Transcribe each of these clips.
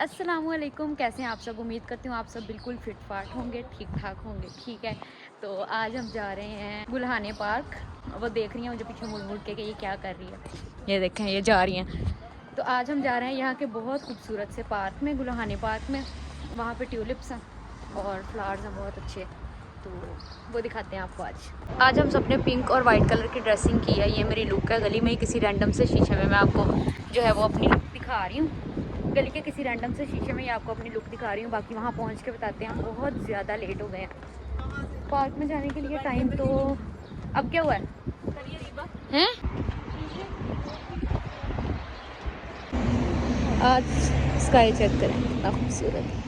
अस्सलामुअलैकुम, कैसे हैं आप सब। उम्मीद करती हूँ आप सब बिल्कुल फिट फाट होंगे, ठीक ठाक होंगे। ठीक है, तो आज हम जा रहे हैं गुल्हाने पार्क। वो देख रही हैं मुझे पीछे मुड़ मुड़ के कि ये क्या कर रही है। ये देखें, ये जा रही हैं। तो आज हम जा रहे हैं यहाँ के बहुत खूबसूरत से पार्क में, गुल्हाने पार्क में। वहाँ पे ट्यूलिप्स हैं और फ्लावर्स हैं बहुत अच्छे, तो वो दिखाते हैं आपको। आज हम सब ने पिंक और वाइट कलर की ड्रेसिंग की है। ये मेरी लुक है। गली में ही किसी रैंडम से शीशे में मैं आपको जो है वो अपनी लुक दिखा रही हूँ। गली के किसी रैंडम से शीशे में ही आपको अपनी लुक दिखा रही हूँ। बाकी वहाँ पहुँच के बताते हैं। हम बहुत ज़्यादा लेट हो गए हैं पार्क में जाने के लिए। टाइम तो अब क्या हुआ है? आज स्काई चेक करें कितना खूबसूरत है।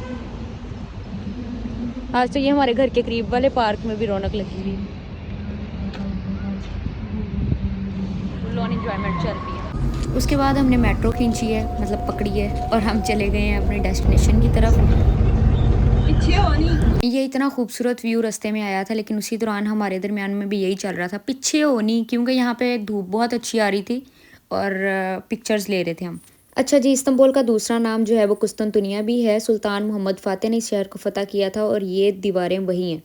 आज तो ये हमारे घर के करीब वाले पार्क में भी रौनक लगी हुई है। फुल ऑन एंजॉयमेंट चल रही है। उसके बाद हमने मेट्रो खींची है, मतलब पकड़ी है, और हम चले गए हैं अपने डेस्टिनेशन की तरफ। ये इतना खूबसूरत व्यू रास्ते में आया था, लेकिन उसी दौरान हमारे दरमियान में भी यही चल रहा था, पीछे हो नहीं, क्योंकि यहाँ पे धूप बहुत अच्छी आ रही थी और पिक्चर्स ले रहे थे हम। अच्छा जी, इस्तांबुल का दूसरा नाम जो है वो कुस्तुनतुनिया भी है। सुल्तान मोहम्मद फ़ातेह ने इस शहर को फ़तह किया था और ये दीवारें वही हैं।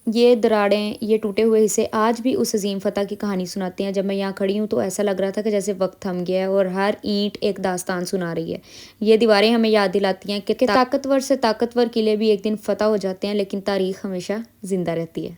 ये दरारें, ये टूटे हुए हिस्से आज भी उस अजीम फ़तह की कहानी सुनाते हैं। जब मैं यहाँ खड़ी हूँ तो ऐसा लग रहा था कि जैसे वक्त थम गया है और हर ईंट एक दास्तान सुना रही है। ये दीवारें हमें याद दिलाती हैं कि ताकतवर से ताकतवर किले भी एक दिन फ़तह हो जाते हैं, लेकिन तारीख़ हमेशा ज़िंदा रहती है।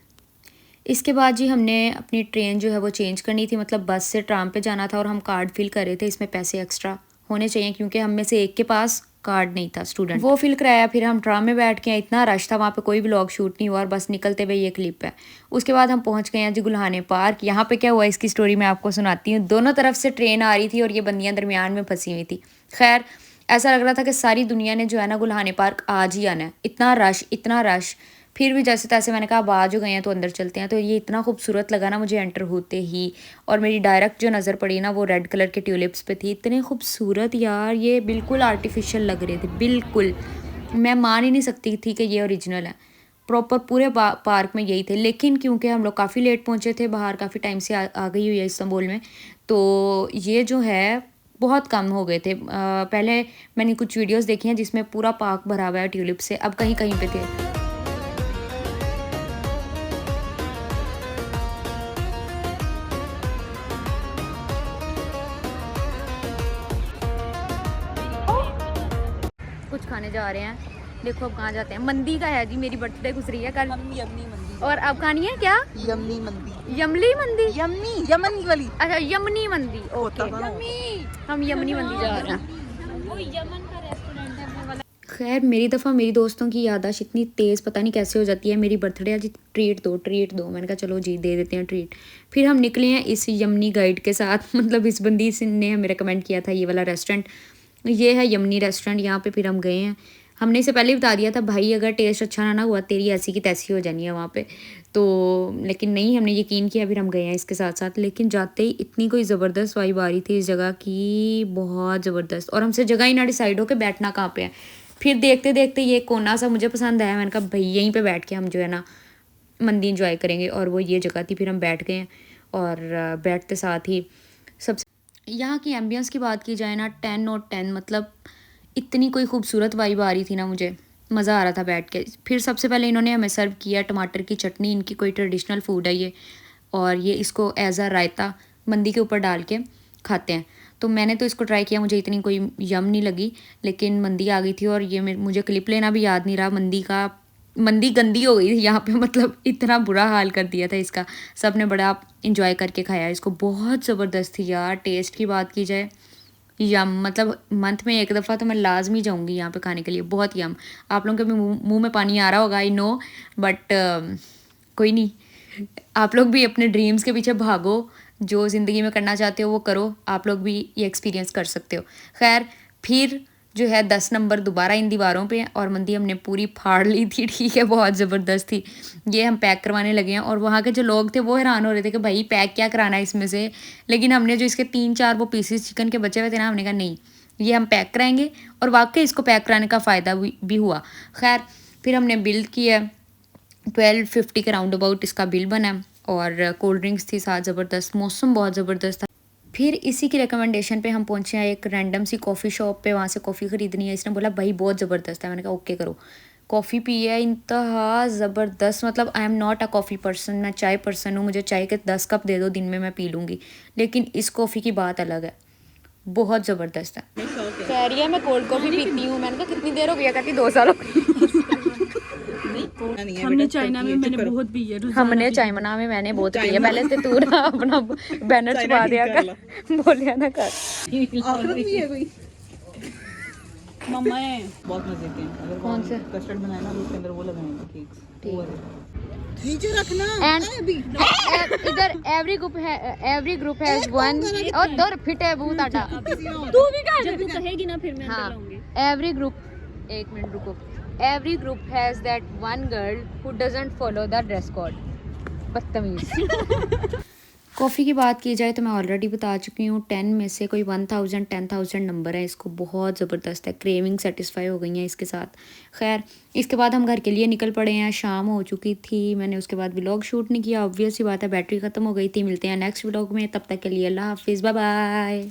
इसके बाद जी हमने अपनी ट्रेन जो है वो चेंज करनी थी, मतलब बस से ट्राम पे जाना था और हम कार्ड फिल कर रहे थे। इसमें पैसे एक्स्ट्रा होने चाहिए क्योंकि हम में से एक के पास कार्ड नहीं था, स्टूडेंट। वो फिल कराया, फिर हम ट्राम में बैठ के, इतना रश था वहाँ पे, कोई व्लॉग शूट नहीं हुआ और बस निकलते हुए ये क्लिप है। उसके बाद हम पहुँच गए हैं जी गुल्हाने पार्क। यहाँ पे क्या हुआ इसकी स्टोरी मैं आपको सुनाती हूँ। दोनों तरफ से ट्रेन आ रही थी और ये बंदियाँ दरमियान में फंसी हुई थी। खैर, ऐसा लग रहा था कि सारी दुनिया ने जो है ना गुल्हाने पार्क आज ही आना है, इतना रश इतना रश। फिर भी जैसे तैसे मैंने कहा अब आ जो गए हैं तो अंदर चलते हैं। तो ये इतना खूबसूरत लगा ना मुझे एंटर होते ही, और मेरी डायरेक्ट जो नज़र पड़ी ना वो रेड कलर के ट्यूलिप्स पे थी। इतने खूबसूरत यार, ये बिल्कुल आर्टिफिशियल लग रहे थे, बिल्कुल। मैं मान ही नहीं सकती थी कि ये ओरिजिनल है। प्रॉपर पूरे पार्क में यही थे, लेकिन क्योंकि हम लोग काफ़ी लेट पहुँचे थे, बाहर काफ़ी टाइम से आ गई हुई है इस्तांबुल में, तो ये जो है बहुत कम हो गए थे। पहले मैंने कुछ वीडियोस देखी हैं जिसमें पूरा पार्क भरा हुआ है ट्यूलिप से, अब कहीं कहीं पे थे। कुछ खाने जा रहे हैं, देखो अब कहाँ जाते हैं। मंदी का है जी, मेरी बर्थडे गुजरी है कल। यमनी मंदी। और अब खानी है क्या? यमनी मंदी। यमली मंदी, यमनी यमन वाली। अच्छा यमनी मंदी, ओके। हम यमनी मंदी जा रहे हैं। वो यमन का रेस्टोरेंट है वो वाला। खैर, मेरी दफ़ा मेरी दोस्तों की याददाश्त इतनी तेज़ पता नहीं कैसे हो जाती है। मेरी बर्थडे आज, ट्रीट दो ट्रीट दो, मैंने कहा चलो जी दे देते हैं ट्रीट। फिर हम निकले हैं इस यमनी गाइड के साथ मतलब इस बंदी ने हमें रिकमेंड किया था ये वाला रेस्टोरेंट, ये है यमनी रेस्टोरेंट। यहाँ पे फिर हम गए हैं। हमने इसे पहले ही बता दिया था, भाई अगर टेस्ट अच्छा ना हुआ तेरी ऐसी की तैसी हो जानी है वहाँ पे। तो लेकिन नहीं, हमने यकीन किया, फिर हम गए हैं इसके साथ साथ। लेकिन जाते ही इतनी कोई ज़बरदस्त वाइब आ रही थी इस जगह की, बहुत ज़बरदस्त। और हमसे जगह ही ना डिसाइड हो के बैठना कहाँ पे है। फिर देखते देखते ये कोना सा मुझे पसंद आया, मैंने कहा भाई यहीं पे बैठ के हम जो है ना मंदी इंजॉय करेंगे, और वो ये जगह थी। फिर हम बैठ गए हैं और बैठते साथ ही सबसे यहाँ की एम्बियंस की बात की जाए ना, 10/10, मतलब इतनी कोई खूबसूरत वाइब आ रही थी ना, मुझे मज़ा आ रहा था बैठ के। फिर सबसे पहले इन्होंने हमें सर्व किया टमाटर की चटनी, इनकी कोई ट्रेडिशनल फूड है ये, और ये इसको एज अ रायता मंदी के ऊपर डाल के खाते हैं। तो मैंने तो इसको ट्राई किया, मुझे इतनी कोई यम नहीं लगी, लेकिन मंदी आ गई थी और ये मुझे क्लिप लेना भी याद नहीं रहा मंदी का। मंदी गंदी हो गई थी यहाँ पे, मतलब इतना बुरा हाल कर दिया था इसका। सब ने बड़ा इंजॉय करके खाया इसको, बहुत ज़बरदस्त थी यार। टेस्ट की बात की जाए, यम, मतलब मंथ में एक दफ़ा तो मैं लाजमी जाऊँगी यहाँ पे खाने के लिए, बहुत यम। आप लोगों के भी मुँह में पानी आ रहा होगा, आई नो, बट कोई नहीं, आप लोग भी अपने ड्रीम्स के पीछे भागो, जो ज़िंदगी में करना चाहते हो वो करो, आप लोग भी ये एक्सपीरियंस कर सकते हो। खैर, फिर जो है 10 नंबर दोबारा इन दीवारों पे, और मंदी हमने पूरी फाड़ ली थी, ठीक है, बहुत ज़बरदस्त थी। ये हम पैक करवाने लगे हैं और वहाँ के जो लोग थे वो हैरान हो रहे थे कि भाई पैक क्या कराना है इसमें से। लेकिन हमने जो इसके 3-4 वो पीसेस चिकन के बचे हुए थे ना, हमने कहा नहीं, ये हम पैक कराएंगे, और वाकई इसको पैक कराने का फ़ायदा भी हुआ। खैर, फिर हमने बिल किया, 1250 के राउंड अबाउट इसका बिल बना, और कोल्ड ड्रिंक्स थी साथ, ज़बरदस्त। मौसम बहुत ज़बरदस्त था। फिर इसी की रिकमेंडेशन पे हम पहुंचे हैं एक रैंडम सी कॉफ़ी शॉप पे, वहाँ से कॉफ़ी ख़रीदनी है। इसने बोला भाई बहुत ज़बरदस्त है, मैंने कहा ओके करो। कॉफ़ी पी है इंतहा ज़बरदस्त, मतलब I am not a coffee person, मैं चाय पर्सन हूँ, मुझे चाय के 10 कप दे दो दिन में मैं पी लूँगी, लेकिन इस कॉफ़ी की बात अलग है, बहुत ज़बरदस्त है। कह रही है मैं कोल्ड कॉफ़ी पीती हूँ, मैंने कहा कितनी देर हो गई? कहती 2 साल हो गए। हमने चाइना में मैंने बहुत पी है। हमने चाइना में मैंने बहुत पी है। पहले से तू ना अपना बैनर छुपा दिया कर, बोलिया ना कर। आखिरत भी है कोई मम्मा है बहुत मजे के हैं। अगर कौन से? कस्टर्ड बनाए ना तो उसके अंदर वो लगाएंगे केक्स। ठीक। नीचे रखना एंड इधर एवरी ग्रुप हैज वन और दर फिट है बहुत आटा। तू भी कर जब तू कहेगी ना फिर मैं अंदर हाँ, लाऊंगी। एवरी ग्रुप, एक मिनट रुको, every group has that one girl who doesn't follow the dress code. बदतमीज। कॉफ़ी की बात की जाए तो मैं ऑलरेडी बता चुकी हूँ 10 में से कोई 1000 नंबर है इसको, बहुत ज़बरदस्त है। क्रेविंग सेटिस्फाई हो गई हैं इसके साथ। खैर इसके बाद हम घर के लिए निकल पड़े हैं, शाम हो चुकी थी, मैंने उसके बाद व्लॉग शूट नहीं किया, ऑब्वियस सी बात है बैटरी ख़त्म हो गई थी। मिलते हैं नेक्स्ट व्लॉग में, तब तक के लिए अल्लाह हाफिज़, बाय बाय।